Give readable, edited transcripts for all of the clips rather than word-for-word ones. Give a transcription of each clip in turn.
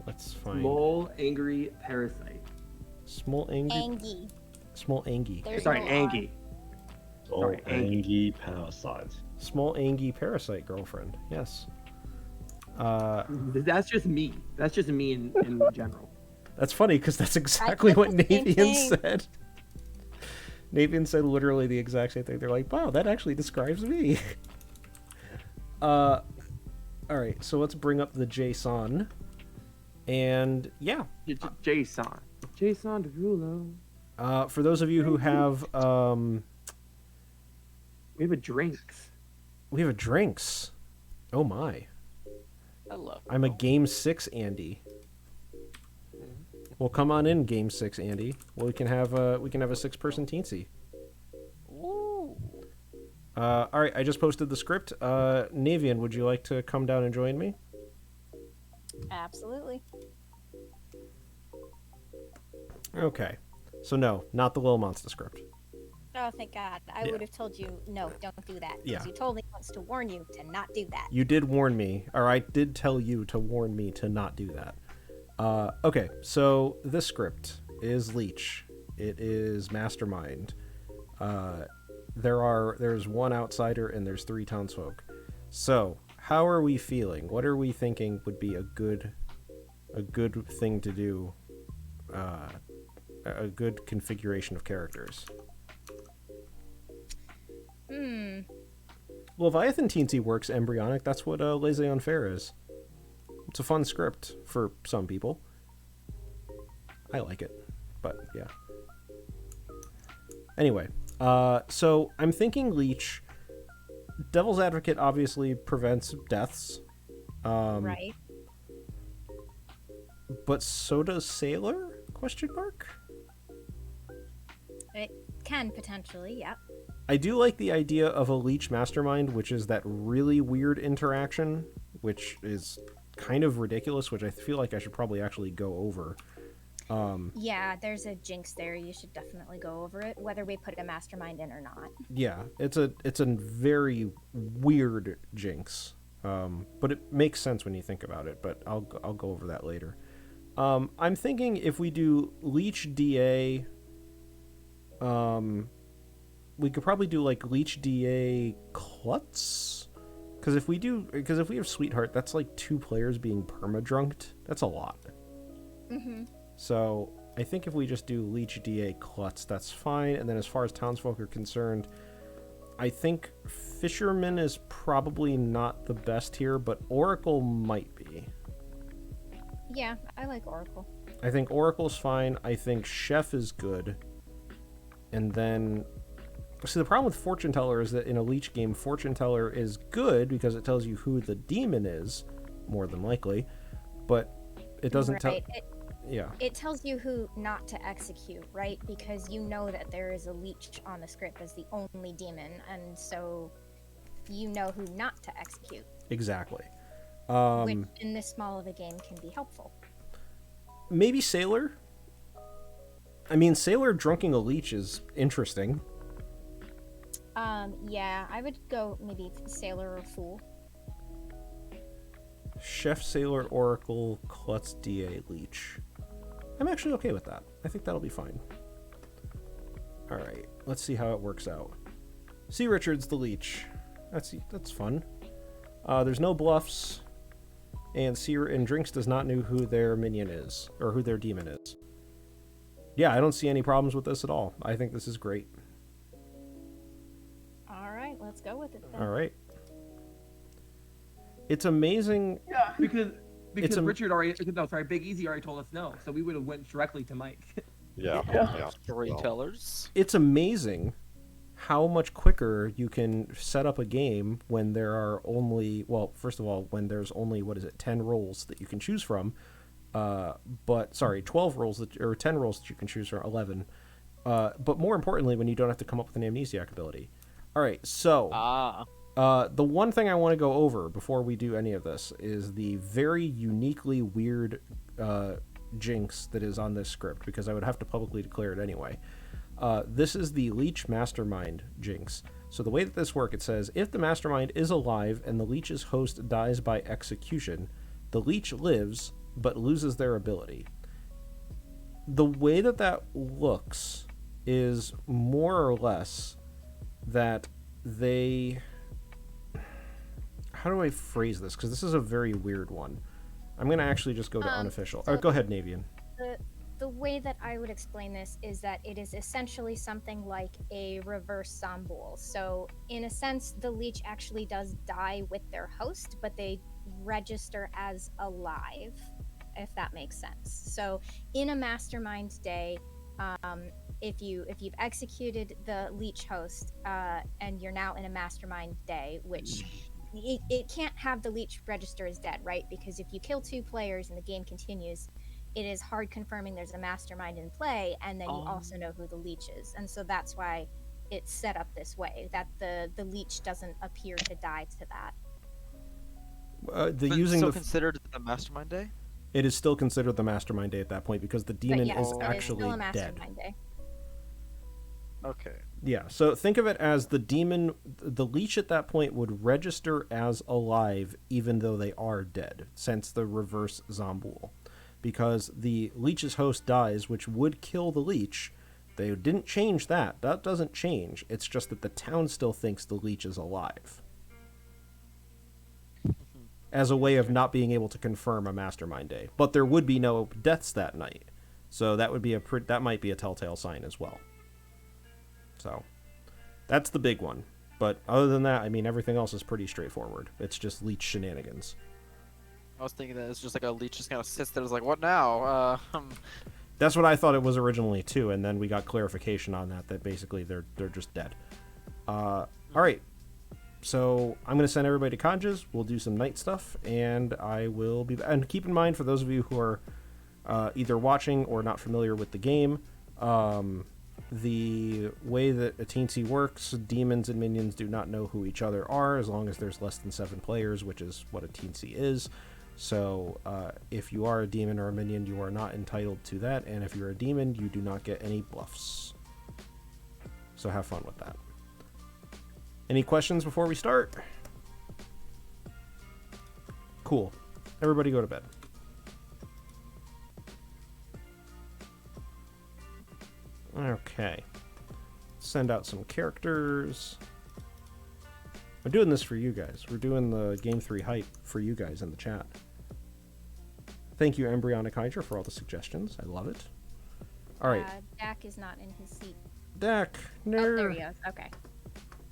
Let's find Smol, angry, parasite. Smol, angry. Angy. Smol, Angy. There's Sorry, no Angy. Oh, Sorry, Angy. Angy Parasite. Smol, Angy, parasite girlfriend. Yes. That's just me. That's just me in general. That's funny because that's exactly said what the same Navian thing. said. Navian said literally the exact same thing. They're like, wow, that actually describes me. All right, so let's bring up the JSON. And yeah, Jason Derulo. for those of you who have, We have a drinks. we have a drinks. Oh my. Hello. I'm a Game 6 Andy. Well, come on in, Game 6 Andy. Well, we can have a 6-person teensy. Ooh. All right, I just posted the script. Navian, would you like to come down and join me? Absolutely. Okay. So no, not the Little Monster script. Oh, thank God. I Yeah. would have told you, no, don't do that. Yeah. Because you told me once to warn you to not do that. You did warn me, or I did tell you to warn me to not do that. Okay, so this script is Leech. It is Mastermind. There's one outsider and there's 3 townsfolk. So, how are we feeling? What are we thinking would be a good thing to do? A good configuration of characters. Leviathan Teensy works embryonic. That's what Laissez on Fair is. It's a fun script for some people. I like it, but yeah. Anyway, so I'm thinking Leech. Devil's Advocate obviously prevents deaths. Right. But so does Sailor? ? It can potentially, yep. I do like the idea of a Leech Mastermind, which is that really weird interaction, which is kind of ridiculous, which I feel like I should probably actually go over. Yeah, there's a jinx there. You should definitely go over it, whether we put a mastermind in or not. Yeah, it's a very weird jinx, but it makes sense when you think about it. But I'll go over that later. I'm thinking if we do Leech DA, we could probably do like Leech DA Klutz, because if we have Sweetheart, that's like 2 players being perma-drunked. That's a lot. So I think if we just do Leech DA Klutz, that's fine. And then as far as townsfolk are concerned, I think Fisherman is probably not the best here, but Oracle might be. Yeah, I like Oracle. I think Oracle's fine. I think Chef is good. And then, see, the problem with Fortune Teller is that in a Leech game, Fortune Teller is good because it tells you who the demon is, more than likely, but it doesn't tell... Yeah. It tells you who not to execute, right? Because you know that there is a Leech on the script as the only demon, and so you know who not to execute. Exactly. Which, in this small of a game, can be helpful. Maybe Sailor? I mean, Sailor drunking a Leech is interesting. Yeah, I would go maybe Sailor or Fool. Chef, Sailor, Oracle, Klutz, DA, Leech. I'm actually okay with that. I think that'll be fine. Alright, let's see how it works out. C. Richards, the Leech. That's fun. There's no bluffs, and Drinks does not know who their minion is, or who their demon is. Yeah, I don't see any problems with this at all. I think this is great. Alright, let's go with it then. Alright. It's amazing. Yeah, because It's a- Richard Big Easy already told us no, so we would have went directly to Mike. Yeah. Storytellers. It's amazing how much quicker you can set up a game when there are only, well, first of all, when there's only, 10 roles that you can choose from. 12 roles or 10 roles that you can choose from, 11. But more importantly, when you don't have to come up with an amnesiac ability. All right, so the one thing I want to go over before we do any of this is the very uniquely weird jinx that is on this script, because I would have to publicly declare it anyway. This is the Leech Mastermind jinx. So the way that this works, it says, if the Mastermind is alive and the Leech's host dies by execution, the Leech lives, but loses their ability. The way that looks is more or less that they... How do I phrase this? Because this is a very weird one. I'm going to actually just go to unofficial. so Go ahead, Navian. The way that I would explain this is that it is essentially something like a reverse Zombul. So, in a sense, the leech actually does die with their host, but they register as alive, if that makes sense. So, in a mastermind day, if you've executed the leech host and you're now in a mastermind day, which it can't have the leech register as dead, right? Because if you kill 2 players and the game continues, it is hard confirming there's a mastermind in play, and then you also know who the leech is. And so that's why it's set up this way, that the leech doesn't appear to die to that. Considered the mastermind day? It is still considered the mastermind day at that point because the demon yes, is it actually still a dead. mastermind day. Okay. Yeah, so think of it as the demon, the leech at that point would register as alive even though they are dead, since the reverse Zombul. Because the leech's host dies, which would kill the leech. They didn't change that. That doesn't change. It's just that the town still thinks the leech is alive. As a way of not being able to confirm a mastermind day. But there would be no deaths that night. So that would be that might be a telltale sign as well. So that's the big one. But other than that, I mean, everything else is pretty straightforward. It's just leech shenanigans. I was thinking that it's just like a leech just kind of sits there. It's like, what now? That's what I thought it was originally too, and then we got clarification on that basically they're just dead. All right, so I'm gonna send everybody to Conjas. We'll do some night stuff, and I will be. And keep in mind, for those of you who are either watching or not familiar with the game, the way that a teensy works, demons and minions do not know who each other are as long as there's less than 7 players, which is what a teensy is. So if you are a demon or a minion, you are not entitled to that, and if you're a demon, you do not get any buffs. So have fun with that. Any questions before we start? Cool. Everybody go to bed. Okay. Send out some characters. I'm doing this for you guys. We're doing the Game 3 hype for you guys in the chat. Thank you, Embryonic Hydra, for all the suggestions. I love it. All right. Dak is not in his seat. Dak, no. Oh, there he is. Okay.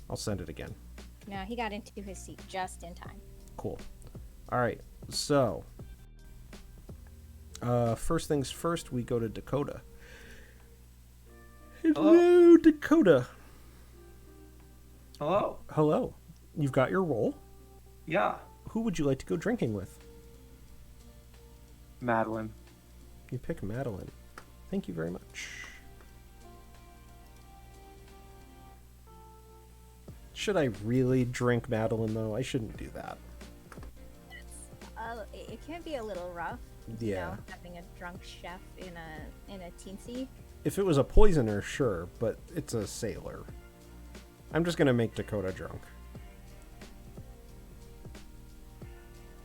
I'll send it again. No, he got into his seat just in time. Cool. All right. So, first things first, we go to Dakota. Hello, Dakota. Hello. Hello. You've got your roll. Yeah. Who would you like to go drinking with? Madeline. You pick Madeline. Thank you very much. Should I really drink Madeline, though? I shouldn't do that. It can be a little rough. Yeah. You know, having a drunk chef in a teensy. If it was a poisoner, sure, but it's a sailor. I'm just gonna make Dakota drunk.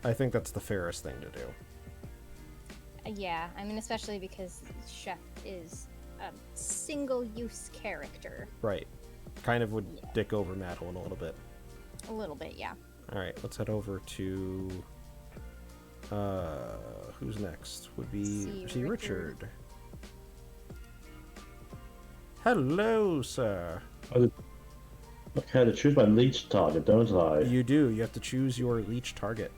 I think that's the fairest thing to do. Yeah, I mean, especially because Chef is a single-use character. Right. Kind of would dick over Madeline a little bit. A little bit, yeah. Alright, let's head over to... who's next? Would be... See Richard. Hello, sir. Okay, to choose my leech target, don't I? You do. You have to choose your leech target.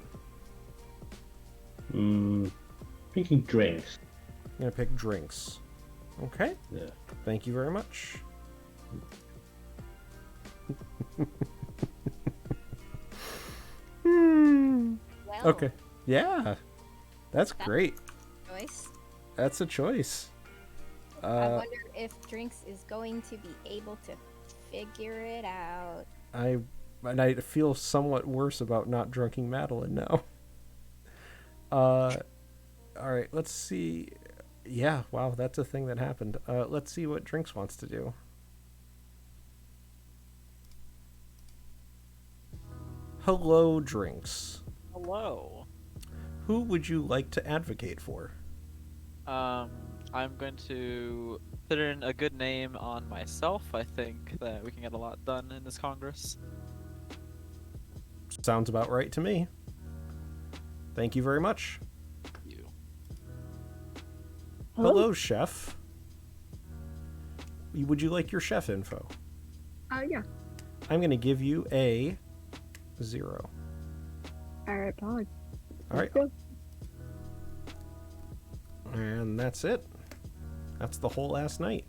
Picking drinks. I'm gonna pick drinks. Okay. Yeah. Thank you very much. Well, Okay. Yeah. That's great. choice. That's a choice. I wonder if Drinks is going to be able to figure it out. I feel somewhat worse about not drunking Madeline now. All right, let's see. Yeah, wow, that's a thing that happened. Let's see what Drinks wants to do. Hello, Drinks. Hello. Who would you like to advocate for? I'm going to put in a good name on myself. I think that we can get a lot done in this Congress. Sounds about right to me. Thank you very much. You. Hello, chef. Would you like your chef info? Yeah. I'm going to give you a 0. Alright, Pod. All right. Go. And that's it. That's the whole last night.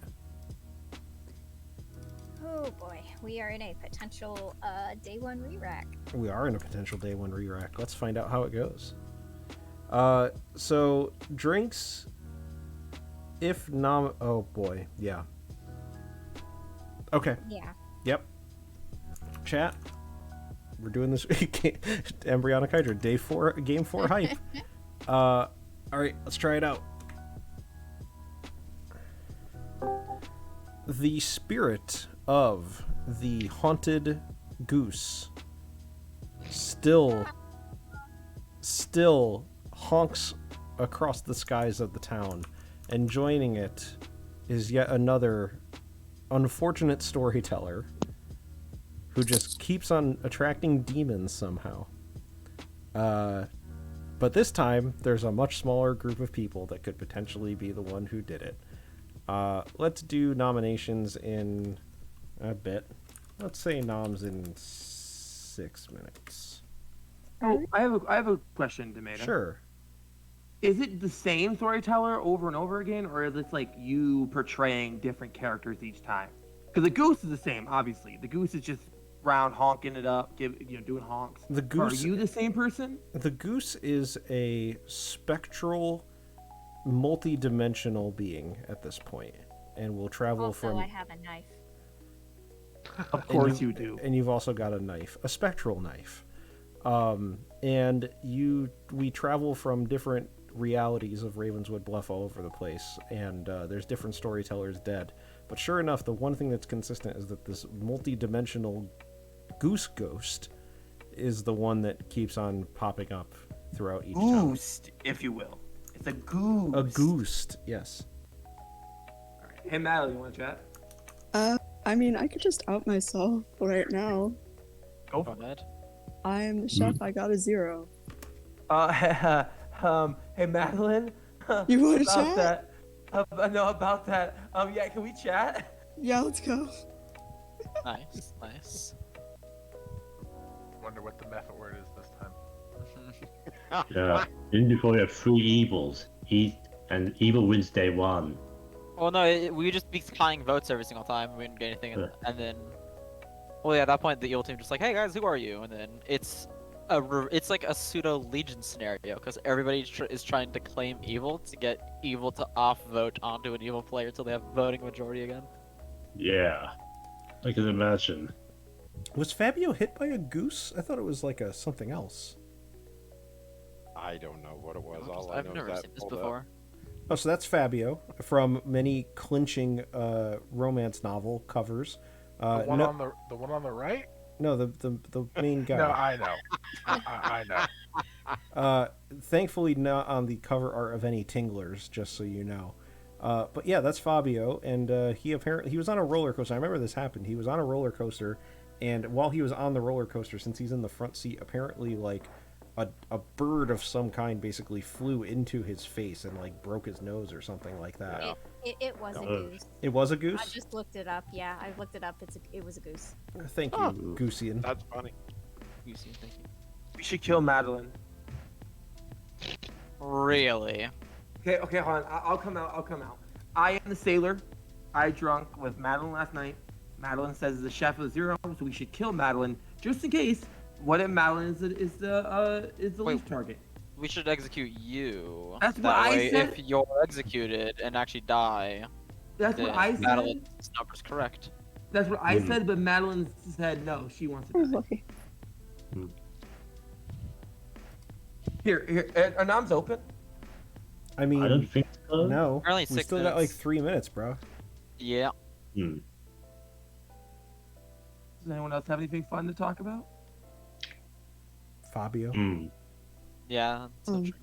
Oh boy, we are in a potential day one re-rack. We are in a potential day 1 re-rack. Let's find out how it goes. So drinks, if oh boy, yeah. Okay. Yeah. Yep. Chat. We're doing this embryonic hydra day 4, game 4 hype. All right, let's try it out. The spirit of the haunted goose still honks across the skies of the town, and joining it is yet another unfortunate storyteller who just keeps on attracting demons somehow. But this time, there's a much smaller group of people that could potentially be the one who did it. Let's do nominations in a bit. Let's say noms in 6 minutes. Oh, I have a question, Tomato. Sure. Is it the same storyteller over and over again, or is it like you portraying different characters each time? Because the goose is the same, obviously. The goose is just round honking it up, doing honks. The goose. Are you the same person? The goose is a spectral, multi-dimensional being at this point, and will travel Also, from. I have a knife. Of course you do. And you've also got a knife, a spectral knife. And we travel from different realities of Ravenswood Bluff all over the place, and there's different storytellers dead. But sure enough, the one thing that's consistent is that this multi-dimensional goose ghost is the one that keeps on popping up throughout each town. Goose, if you will. It's a goose. A goose, yes. All right. Hey, Madeline, you want to chat? I mean, I could just out myself right now. Go Go for it. ahead. I'm the chef. I got a 0. Hey, Madeline. You want to about chat? that? No, about that. Yeah, can we chat? Yeah, let's go. Nice, nice. Wonder what the method word is this time. Yeah. In before you have 3 evils. And evil wins day 1. Well, no, we would just be tying votes every single time. We didn't get anything, and then, well, yeah, at that point, the evil team just like, hey guys, who are you? And then it's like a pseudo Legion scenario because everybody is trying to claim evil to get evil to off-vote onto an evil player until they have voting majority again. Yeah. I can imagine. Was Fabio hit by a goose? I thought it was like a something else. I don't know what it was. All I I've know never is that seen this pulled up. before. Oh, so that's Fabio from many clinching romance novel covers. The one on the right? No, the main guy. No, I know. I know. Thankfully, not on the cover art of any Tinglers, just so you know. But yeah, that's Fabio, and he was on a roller coaster. I remember this happened. He was on a roller coaster, and while he was on the roller coaster, since he's in the front seat, apparently like a bird of some kind basically flew into his face and like broke his nose or something like that. It was a goose. It was a I goose? just looked it up. Yeah, I looked it up. It was a goose. Thank you, Goosian. That's funny. You see, thank you. We should kill Madeline. Really? Okay, hold on. I'll come out. I am the sailor. I drunk with Madeline last night. Madeline says the chef is 0, so we should kill Madeline just in case. What if Madeline is the least target? We should execute you. That's that what I way, said. If you're executed and actually die, That's what then I said. Madeline's number's correct. That's what I said, but Madeline said no. She wants to die. Here, our nom's open. I mean, I don't think so. no. We're only We 6 still minutes. got like 3 minutes, bro. Yeah. Hmm. Does anyone else have anything fun to talk about? Fabio. Hmm. Yeah. That's so true.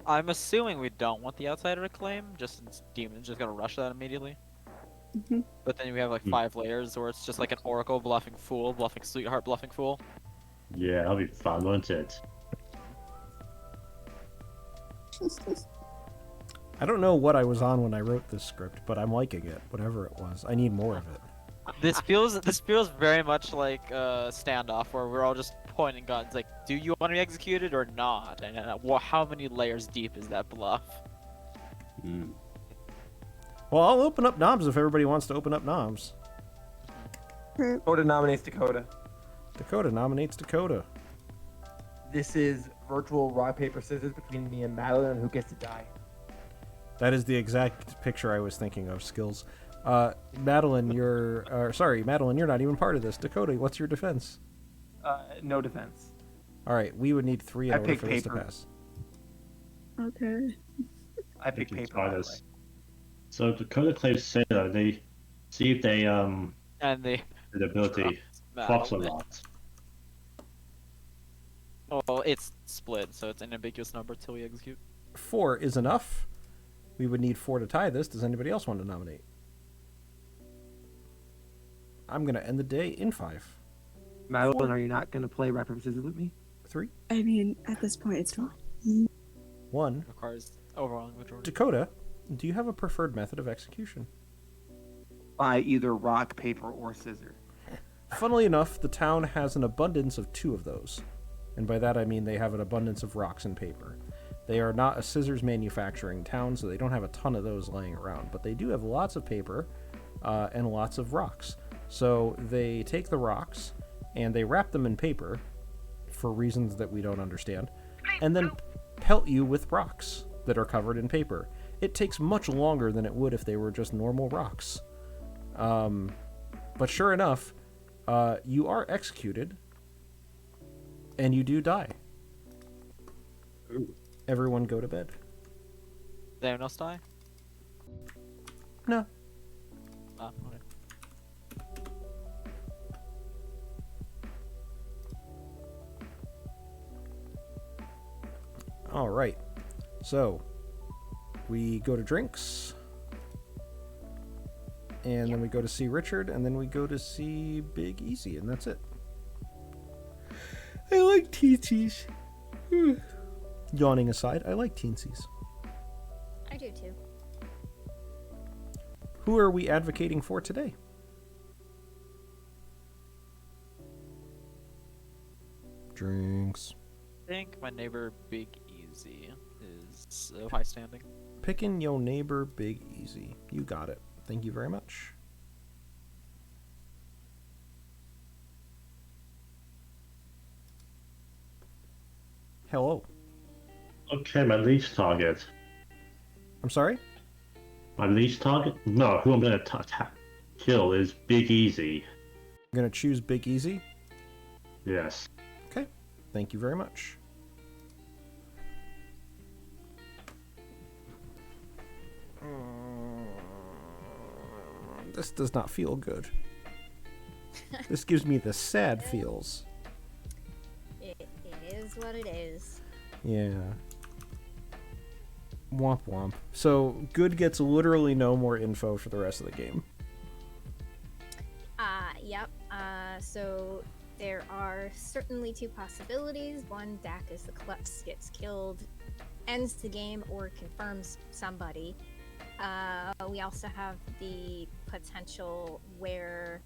I'm assuming we don't want the outsider to claim, just since Demon's just gonna rush that immediately. Mhm. But then we have like 5 layers where it's just like an Oracle bluffing Fool, bluffing Sweetheart, bluffing Fool. Yeah, that'll be fun, won't it? I don't know what I was on when I wrote this script, but I'm liking it, whatever it was. I need more of it. This feels very much like a standoff where we're all just pointing guns. Like, do you want to be executed or not? And how many layers deep is that bluff? Mm. Well, I'll open up knobs if everybody wants to open up knobs. Dakota nominates Dakota. Dakota nominates Dakota. This is virtual rock, paper, scissors between me and Madeline on who gets to die. That is the exact picture I was thinking of, Skills. Madeline, Madeline, you're not even part of this. Dakota, what's your defense? No defense. All right, we would need 3 in I order pick for this to paper. pass. Okay. I pick Thinking paper. By the way. spiders. So Dakota claims Sailor. They see if they And they the ability flops or not. Well, it's split, so it's an ambiguous number till we execute. 4 is enough. We would need 4 to tie this. Does anybody else want to nominate? I'm going to end the day in 5. Madeline, are you not going to play rock, paper, scissors with me? 3, I mean, at this point, it's fine. 1. Requires overwhelming majority. Dakota, do you have a preferred method of execution? By either rock, paper, or scissors. Funnily enough, the town has an abundance of 2 of those. And by that I mean they have an abundance of rocks and paper. They are not a scissors manufacturing town, so they don't have a ton of those laying around. But they do have lots of paper and lots of rocks. So they take the rocks and they wrap them in paper for reasons that we don't understand, and then pelt you with rocks that are covered in paper. It takes much longer than it would if they were just normal rocks. But sure enough, you are executed, and you do die. Ooh. Everyone go to bed. Did anyone else die? No. Ah, okay. All right. So, we go to drinks, and then we go to see Richard, and then we go to see Big Easy, and that's it. I like teensies. Yawning aside, I like teensies. I do too. Who are we advocating for today? Drinks. I think my neighbor Big Easy is high standing. Picking your neighbor Big Easy. You got it. Thank you very much. Hello. Okay, my least target. I'm sorry? My least target? No, who I'm gonna kill is Big Easy. I'm going to choose Big Easy. Yes. Okay. Thank you very much. This does not feel good. This gives me the sad feels. It is what it is. Yeah. Womp womp. So, Good gets literally no more info for the rest of the game. Yep. So there are certainly 2 possibilities. One, Dak as the klutz gets killed, ends the game, or confirms somebody. We also have the potential where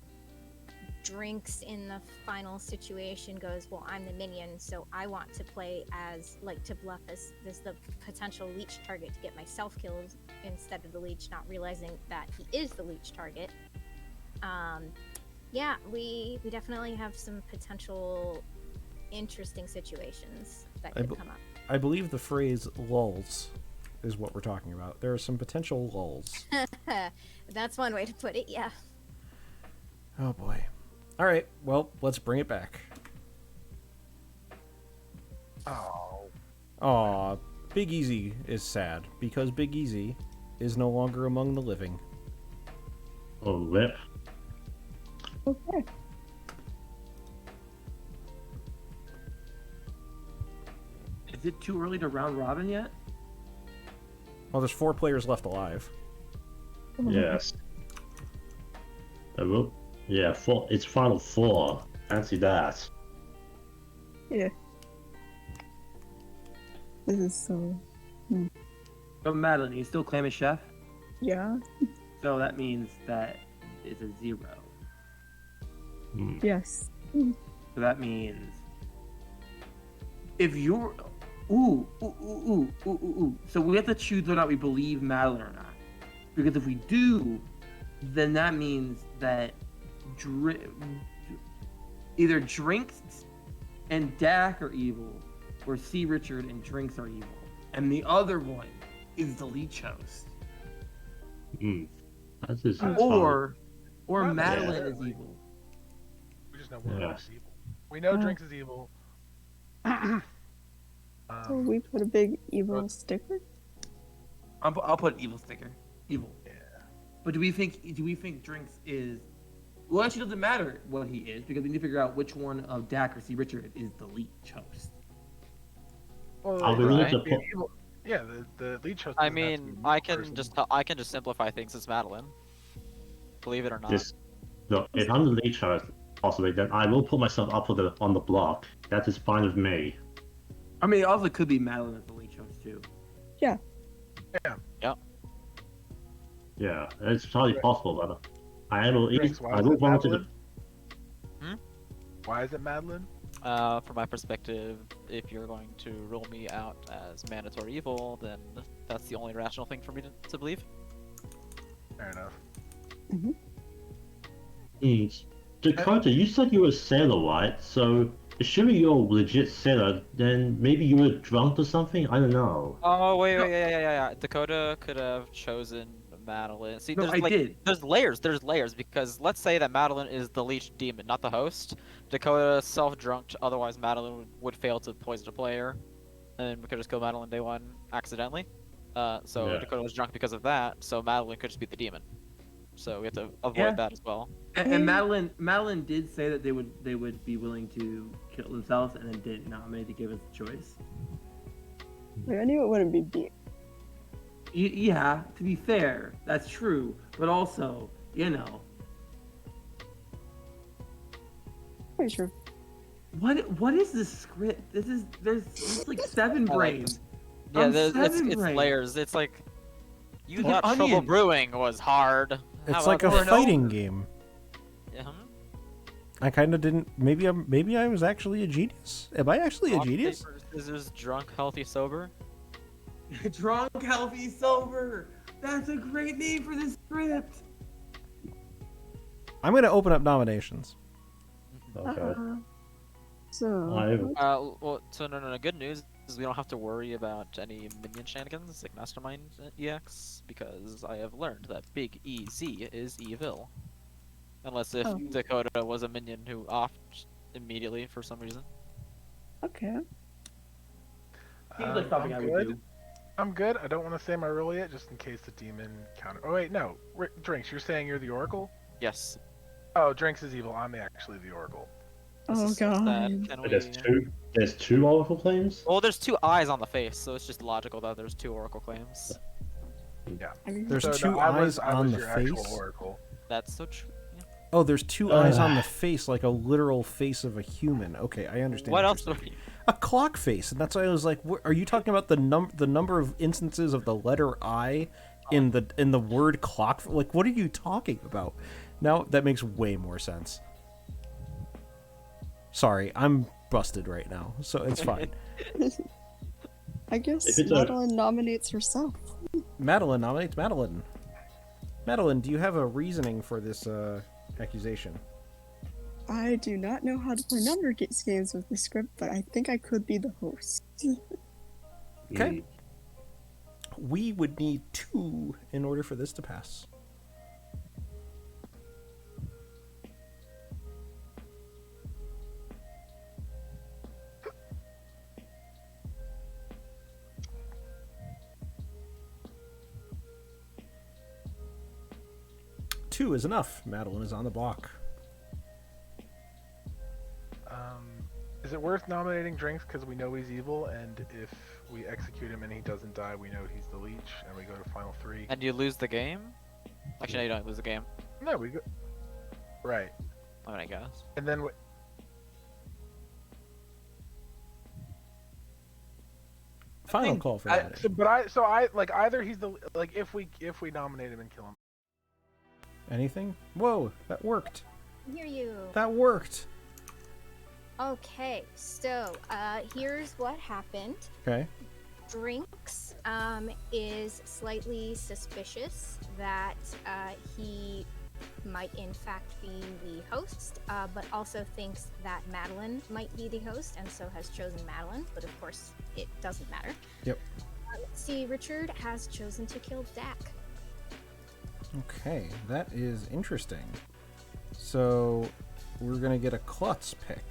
Drinks in the final situation goes, well, I'm the minion, so I want to play as, like, to bluff as the potential Leech target to get myself killed instead of the Leech, not realizing that he is the Leech target. Yeah, we definitely have some potential interesting situations that could come up. I believe the phrase lulls is what we're talking about. There are some potential lulls. That's one way to put it, yeah. Oh boy. All right, well, let's bring it back. Aw, Big Easy is sad because Big Easy is no longer among the living. Oh, rip. Okay. Is it too early to round robin yet? Well, there's 4 players left alive. Yes. Yeah, it's final 4. Fancy that. Yeah. This is so. But Madeline, you still claim as chef? Yeah. So that means that it's a 0. Yes. So that means if you're ooh. So we have to choose whether or not we believe Madeline or not. Because if we do, then that means that either Drinks and Dak are evil, or C. Richard and Drinks are evil. And the other one is the Leech host. That is Or Not Madeline is necessarily. evil. We just know one Yeah. is evil. We know Drinks is evil. So we put a big evil sticker. I'll put an evil sticker. Evil. Yeah. But do we think Drinks is? Well, actually, it doesn't matter what he is because we need to figure out which one of Dak or C. Richard is the Leech host. Well, I'll be willing to the put. evil- yeah, the Leech host. I doesn't have to be mean, a I evil can person. just simplify things as Madeline. Believe it or not. Look, if I'm the lead host, possibly, then I will put myself up on the block. That is fine with me. I mean, it also could be Madeline as the Leech host too. Yeah, it's entirely possible, but I will. Drinks, why I is will it volunteer to. Madeline? Why is it Madeline? From my perspective, if you're going to rule me out as mandatory evil, then that's the only rational thing for me to believe. Fair enough. Dakota, you said you were a sailor, right? So, assuming you're a legit sailor, then maybe you were drunk or something? I don't know. Oh wait, yeah. Dakota could have chosen Madeline. See, No, there's I did. There's layers because let's say that Madeline is the leech demon, not the host. Dakota self-drunked, otherwise Madeline would fail to poison a player, and we could just kill Madeline day 1 accidentally. So Yeah. Dakota was drunk because of that, so Madeline could just be the demon. So we have to avoid Yeah. that as well. And Madeline did say that they would be willing to kill themselves, and then didn't nominate to give us the choice. Like, I knew it wouldn't be deep. Yeah, to be fair, that's true. But also, Pretty sure. what is this script? There's like 7 brains. Yeah, Seven it's brains. layers. It's like you It's thought an Trouble onion. Brewing was hard. How It's like a about that? fighting game. Yeah, I kind of didn't. Maybe I was actually a genius. Am I actually a Rock, genius? paper, scissors, drunk, healthy, sober. Drunk, healthy, sober. That's a great name for this script. I'm gonna open up nominations. Okay. So. So no. Good news is we don't have to worry about any minion shenanigans like Mastermind EX because I have learned that Big EZ is evil. Unless if Oh. Dakota was a minion who offed immediately for some reason. Okay. Seems like something I I'm would good. do. I'm good. I don't want to say my role yet, just in case the demon counter. Oh wait, no. Drinks, you're saying you're the Oracle? Yes. Oh, Drinks is evil. I'm actually the Oracle. This Oh is so sad. god. Can But there's we- two Oracle claims? Well, there's 2 eyes on the face, so it's just logical that there's 2 Oracle claims. Yeah. I mean, There's So, 2 no, I eyes was on the your actual face. Oracle. That's so true. Yeah. Oh, there's 2 eyes on the face, like a literal face of a human. Okay, I understand. What you're else? saying. A clock face, and that's why I was like, are you talking about the number of instances of the letter I in the word clock? Like, what are you talking about? Now that makes way more sense. Sorry, I'm busted right now, so it's fine. I guess If it's a- Madeline nominates herself. Madeline nominates Madeline. Madeline, do you have a reasoning for this accusation? I do not know how to play number games with the script, but I think I could be the host. Okay. We would need 2 in order for this to pass. Two is enough. Madeline is on the block. Is Is it worth nominating Drinks because we know he's evil, and if we execute him and he doesn't die, we know he's the Leech, and we go to final 3? And you lose the game? Actually, no, you don't lose the game. No, we go. Right. I mean, I guess. And then Final call for that. so I like either he's the like if we nominate him and kill him. Anything? Whoa, that worked. Hear you. That worked. Okay, so here's what happened. Okay. Drinks is slightly suspicious that he might in fact be the host, but also thinks that Madeline might be the host, and so has chosen Madeline, but of course it doesn't matter. Yep. Let's see, Richard has chosen to kill Dak. Okay, that is interesting. So we're gonna get a klutz pick.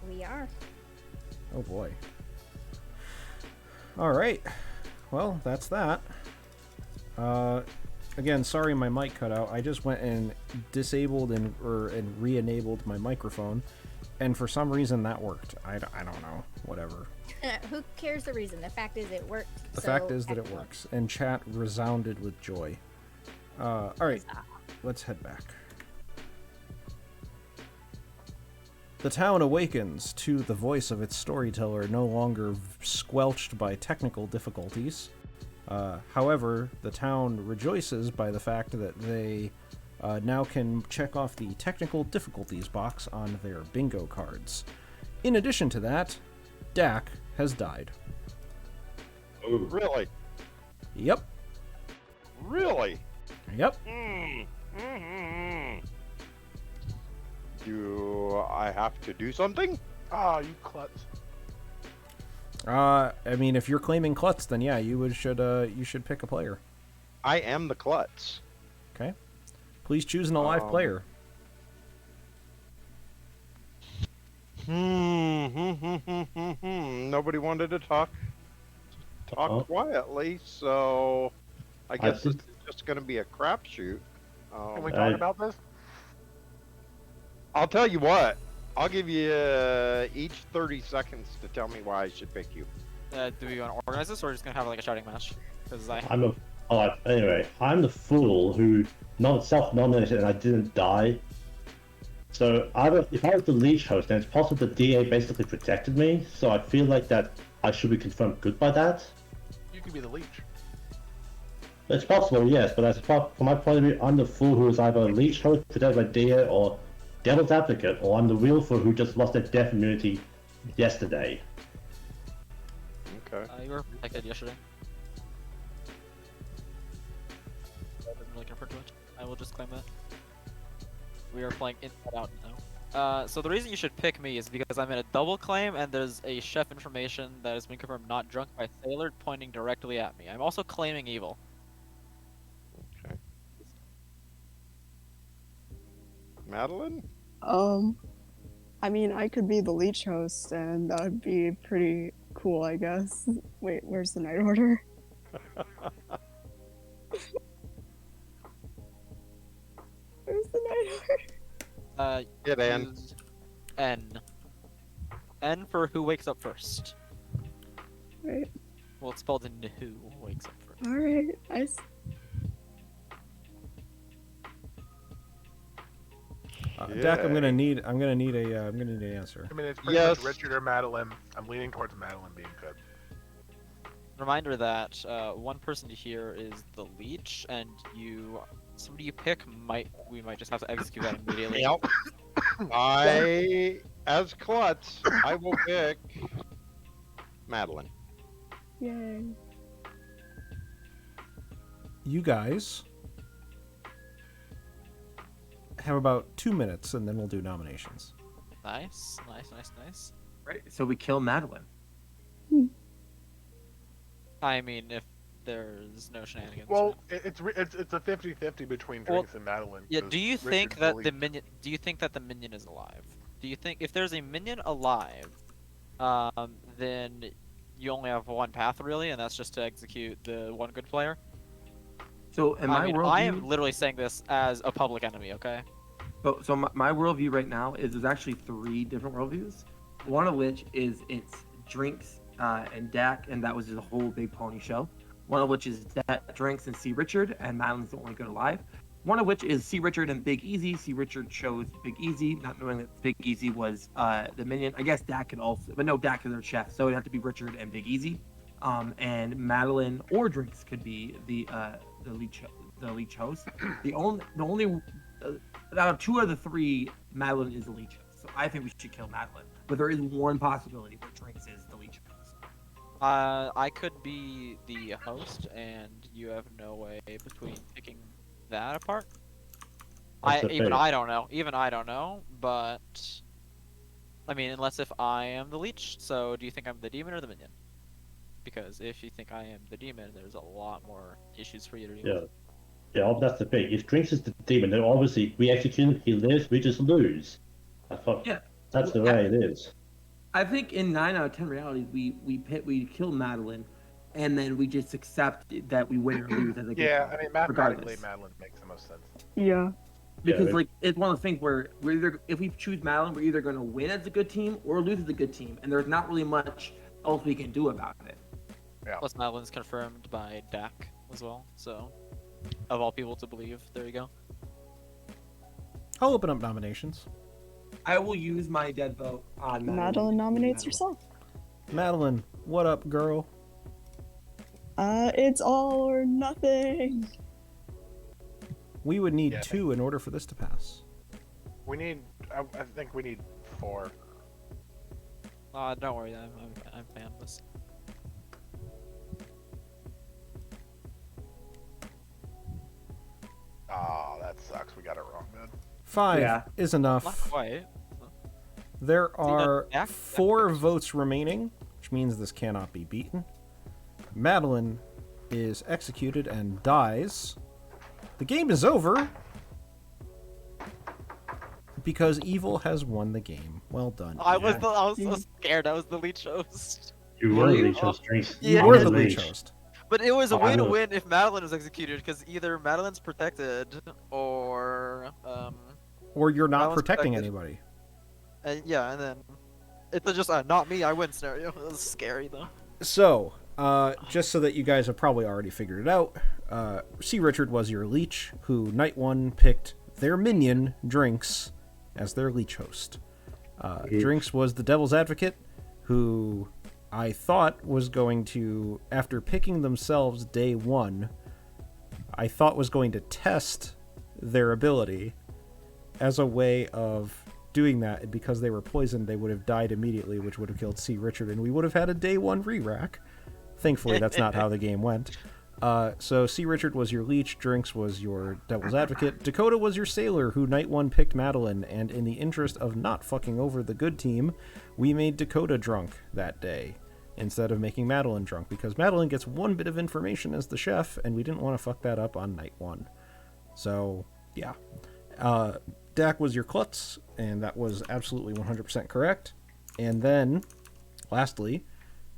We are. Oh boy. All right. Well, that's that. Again, sorry my mic cut out. I just went and disabled and re-enabled my microphone, and for some reason that worked. I don't know. Whatever. Who cares the reason? The fact is it worked. The fact is that it works, and chat resounded with joy. All right, let's head back. The town awakens to the voice of its storyteller, no longer squelched by technical difficulties. However, the town rejoices by the fact that they now can check off the technical difficulties box on their bingo cards. In addition to that, Dak has died. Oh, really? Yep. Really? Yep. Do I have to do something? Ah, you klutz. I mean, if you're claiming klutz, then yeah, you should pick a player. I am the klutz. Okay. Please choose an alive player. Nobody wanted to talk quietly, so I guess it's just going to be a crapshoot. Can we talk about this? I'll tell you what. I'll give you each 30 seconds to tell me why I should pick you. Do we want to organize this, or are we just gonna have like a shouting match? Because anyway, I'm the fool who not self-nominated and I didn't die. So if I was the Leech host, then it's possible the DA basically protected me. So I feel like that I should be confirmed good by that. You could be the Leech. It's possible, yes, but from my point of view, I'm the fool who is either a Leech host protected by DA or Devil's Advocate, or I'm the real fool who just lost their death immunity yesterday. Okay. You were protected yesterday. That doesn't really confirm too much. I will just claim that. We are playing Inside Out now. So the reason you should pick me is because I'm in a double claim, and there's a chef information that has been confirmed not drunk by Sailor pointing directly at me. I'm also claiming evil. Okay. Madeline? I mean, I could be the Leech host, and that would be pretty cool, I guess. Wait, where's the night order? Where's the night order? Get N. N. N for who wakes up first. Right. Well, it's spelled in who wakes up first. Alright, Dak, I'm gonna need an answer. I mean, it's pretty much Richard or Madeline. I'm leaning towards Madeline being good. Reminder that one person to hear is the Leech, and somebody you pick we might just have to execute that immediately. Yep. As klutz, I will pick Madeline. Yay. You guys have about 2 minutes, and then we'll do nominations. Nice. Right. So we kill Madeline. I mean, if there's no shenanigans. Well, it's a 50-50 between Drinks and Madeline. Yeah. Do you think Richard's that the the Leech. minion? Do you think that the minion is alive? Do you think if there's a minion alive, then you only have one path really, and that's just to execute the one good player? So in my world, I am literally saying this as a public enemy. Okay. So my worldview right now is there's actually 3 different worldviews. One of which is it's Drinks and Dak, and that was just a whole big pony show. One of which is Drinks and C. Richard, and Madeline's the only good alive. One of which is C. Richard and Big Easy. C. Richard chose Big Easy, not knowing that Big Easy was the minion. I guess Dak could also, but no, Dak is their chef, so it'd have to be Richard and Big Easy. And Madeline or Drinks could be the leech host. The only out of 2 of the 3, Madeline is the leech host. So I think we should kill Madeline. But there is one possibility where Drinks is the leech host. I could be the host, and you have no way between picking that apart. I don't know. Even I don't know. But I mean, unless if I am the leech. So do you think I'm the demon or the minion? Because if you think I am the demon, there's a lot more issues for you to deal with. Yeah, that's the thing. If Drinks is the demon, then obviously we execute him, he lives, we just lose. I thought that's the way it is. I think in 9 out of 10 realities, we kill Madeline, and then we just accept that we win or lose as a game. Yeah, I mean, mathematically, Madeline makes the most sense. Yeah. Because it's one of those things where we're either, if we choose Madeline, we're either going to win as a good team or lose as a good team, and there's not really much else we can do about it. Yeah. Plus, Madeline's confirmed by Dak as well, so of all people to believe, there you go. I'll open up nominations. I will use my dead vote on Madeline. Madeline nominates herself. Madeline, what up, girl? It's all or nothing. We would need 2 in order for this to pass. We need. I think we need 4. Don't worry, I'm fanless. Oh, that sucks. We got it wrong, man. 5 is enough. Not quite. There are 4 votes remaining, which means this cannot be beaten. Madeline is executed and dies. The game is over because evil has won the game. Well done. I was so scared. I was the leech host. You were the leech host, Drinks. You were the leech host. But it was a win-win if Madeline was executed, because either Madeline's protected or you're not protecting anybody. And then it's just not me, I win scenario. It was scary though. So, just so that you guys have probably already figured it out, C. Richard was your leech, who night 1 picked their minion, Drinks, as their leech host. Drinks was the devil's advocate, who I thought was going to, after picking themselves day 1, I thought was going to test their ability as a way of doing that. Because they were poisoned, they would have died immediately, which would have killed C. Richard, and we would have had a day 1 re-rack. Thankfully, that's not how the game went. So C. Richard was your leech, Drinks was your devil's advocate, Dakota was your sailor, who night 1 picked Madeline, and in the interest of not fucking over the good team, we made Dakota drunk that day, instead of making Madeline drunk, because Madeline gets 1 bit of information as the chef, and we didn't want to fuck that up on night 1. So, yeah. Dak was your klutz, and that was absolutely 100% correct. And then, lastly,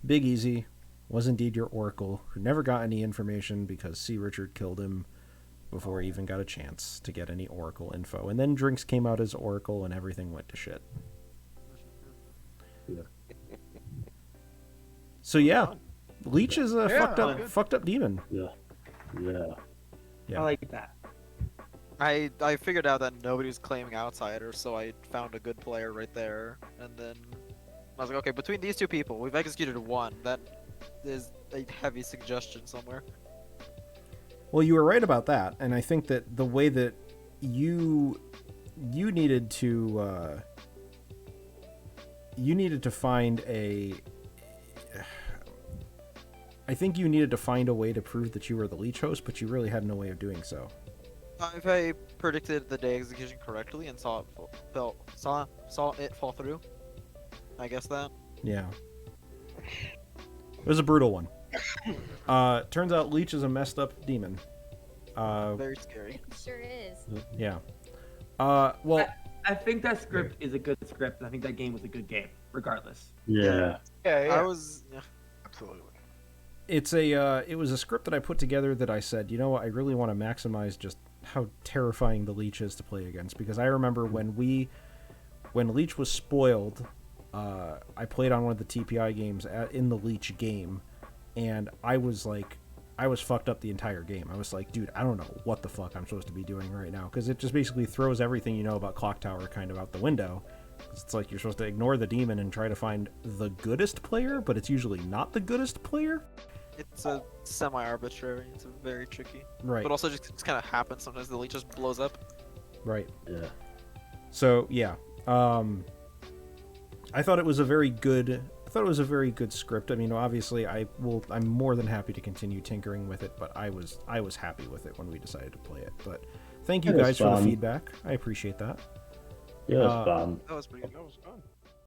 Big Easy was indeed your oracle, who never got any information because C. Richard killed him before he even got a chance to get any oracle info. And then Drinks came out as oracle, and everything went to shit. Yeah. So yeah, Leech is a fucked up demon. Yeah. I like that. I figured out that nobody was claiming outsider, so I found a good player right there, and then I was like, okay, between these 2 people, we've executed 1. That is a heavy suggestion somewhere. Well, you were right about that, and I think that the way that you needed to find a. I think you needed to find a way to prove that you were the leech host, but you really had no way of doing so. If I predicted the day execution correctly and saw it fall through, I guess that. Yeah. It was a brutal one. Turns out Leech is a messed up demon. Very scary. It sure is. Yeah. Well, I think that script is a good script. I think that game was a good game, regardless. Yeah. I was. Yeah. Absolutely. It was a script that I put together that I said, you know what, I really want to maximize just how terrifying the Leech is to play against, because I remember when Leech was spoiled, I played on one of the TPI games in the Leech game, and I was fucked up the entire game. I was like, dude, I don't know what the fuck I'm supposed to be doing right now, because it just basically throws everything you know about Clock Tower kind of out the window. It's like you're supposed to ignore the demon and try to find the goodest player, but it's usually not the goodest player. It's a semi-arbitrary. It's very tricky. Right. But also just kind of happens sometimes. The Leech just blows up. Right. Yeah. So yeah, I thought it was a very good. I thought it was a very good script. I mean, obviously, I'm more than happy to continue tinkering with it, but I was happy with it when we decided to play it. But thank you guys for the feedback. I appreciate that. Yeah, it was fun. That was pretty good. That was fun.